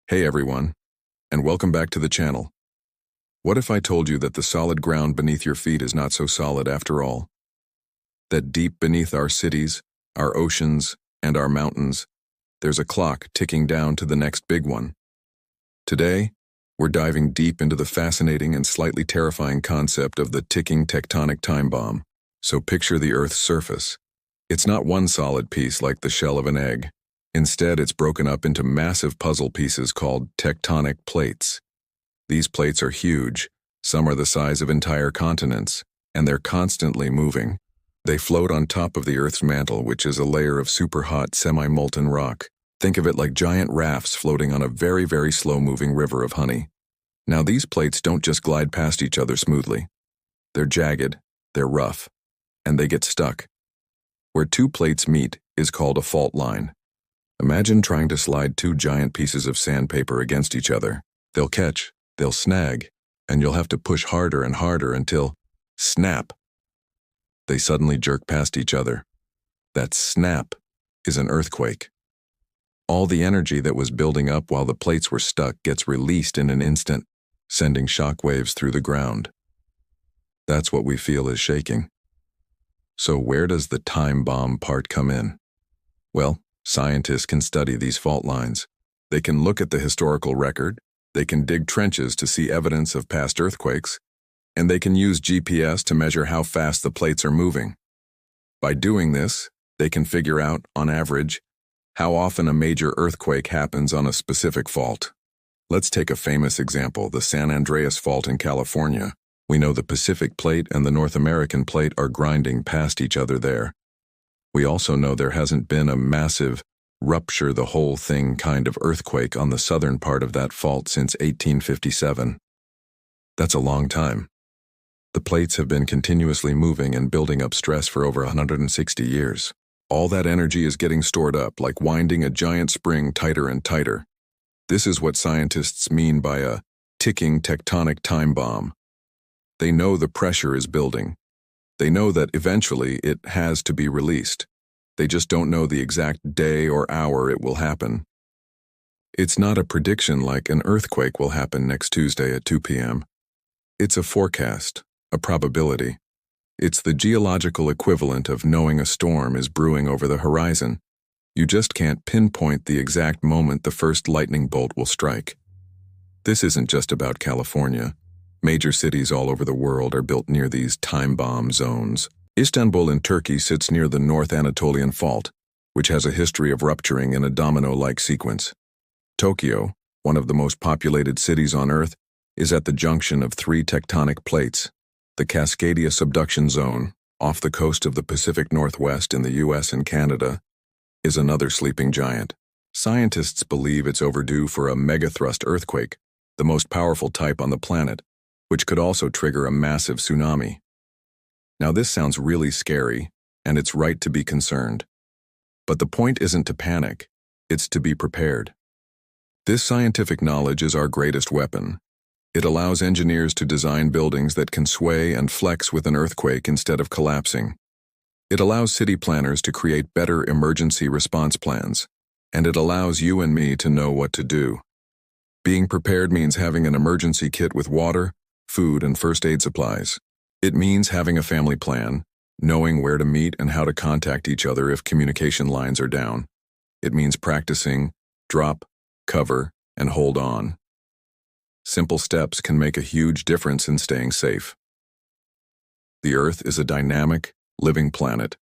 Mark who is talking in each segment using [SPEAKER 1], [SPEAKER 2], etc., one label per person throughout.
[SPEAKER 1] Hey everyone, and welcome back to the channel. What if I told you that the solid ground beneath your feet is not so solid after all? That deep beneath our cities, our oceans, and our mountains, there's a clock ticking down to the next big one. Today, we're diving deep into the fascinating and slightly terrifying concept of the ticking tectonic time bomb. So picture the Earth's surface. It's not one solid piece like the shell of an egg. Instead, it's broken up into massive puzzle pieces called tectonic plates. These plates are huge. Some are the size of entire continents, and they're constantly moving. They float on top of the Earth's mantle, which is a layer of super-hot, semi-molten rock. Think of it like giant rafts floating on a very, very slow-moving river of honey. Now, these plates don't just glide past each other smoothly. They're jagged, they're rough, and they get stuck. Where two plates meet is called a fault line. Imagine trying to slide two giant pieces of sandpaper against each other. They'll catch, they'll snag, and you'll have to push harder and harder until, snap, they suddenly jerk past each other. That snap is an earthquake. All the energy that was building up while the plates were stuck gets released in an instant, sending shock waves through the ground. That's what we feel is shaking. So where does the time bomb part come in? Well, scientists can study these fault lines. They can look at the historical record, they can dig trenches to see evidence of past earthquakes, and they can use GPS to measure how fast the plates are moving. By doing this, they can figure out, on average, how often a major earthquake happens on a specific fault. Let's take a famous example, the San Andreas fault in California. We know the Pacific Plate and the North American Plate are grinding past each other there. We also know there hasn't been a massive, rupture the whole thing kind of earthquake on the southern part of that fault since 1857. That's a long time. The plates have been continuously moving and building up stress for over 160 years. All that energy is getting stored up, like winding a giant spring tighter and tighter. This is what scientists mean by a ticking tectonic time bomb. They know the pressure is building. They know that eventually it has to be released. They just don't know the exact day or hour it will happen. It's not a prediction like an earthquake will happen next Tuesday at 2 p.m. It's a forecast, a probability. It's the geological equivalent of knowing a storm is brewing over the horizon. You just can't pinpoint the exact moment the first lightning bolt will strike. This isn't just about California. Major cities all over the world are built near these time bomb zones. Istanbul in Turkey sits near the North Anatolian Fault, which has a history of rupturing in a domino-like sequence. Tokyo, one of the most populated cities on Earth, is at the junction of three tectonic plates. The Cascadia Subduction Zone, off the coast of the Pacific Northwest in the US and Canada, is another sleeping giant. Scientists believe it's overdue for a megathrust earthquake, the most powerful type on the planet, which could also trigger a massive tsunami. Now this sounds really scary, and it's right to be concerned. But the point isn't to panic, it's to be prepared. This scientific knowledge is our greatest weapon. It allows engineers to design buildings that can sway and flex with an earthquake instead of collapsing. It allows city planners to create better emergency response plans, and it allows you and me to know what to do. Being prepared means having an emergency kit with water, food, and first aid supplies. It means having a family plan, knowing where to meet and how to contact each other if communication lines are down. It means practicing, drop, cover, and hold on. Simple steps can make a huge difference in staying safe. The Earth is a dynamic, living planet.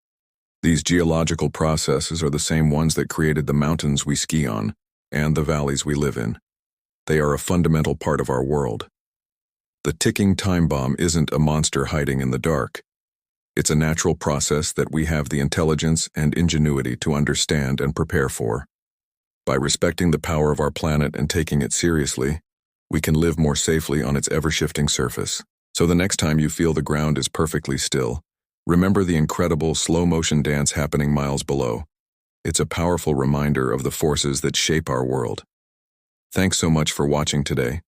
[SPEAKER 1] These geological processes are the same ones that created the mountains we ski on and the valleys we live in. They are a fundamental part of our world. The ticking time bomb isn't a monster hiding in the dark. It's a natural process that we have the intelligence and ingenuity to understand and prepare for. By respecting the power of our planet and taking it seriously, we can live more safely on its ever-shifting surface. So the next time you feel the ground is perfectly still, remember the incredible slow-motion dance happening miles below. It's a powerful reminder of the forces that shape our world. Thanks so much for watching today.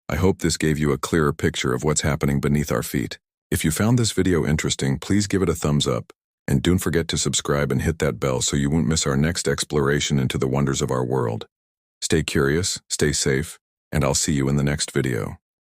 [SPEAKER 1] I hope this gave you a clearer picture of what's happening beneath our feet. If you found this video interesting, please give it a thumbs up, and don't forget to subscribe and hit that bell so you won't miss our next exploration into the wonders of our world. Stay curious, stay safe, and I'll see you in the next video.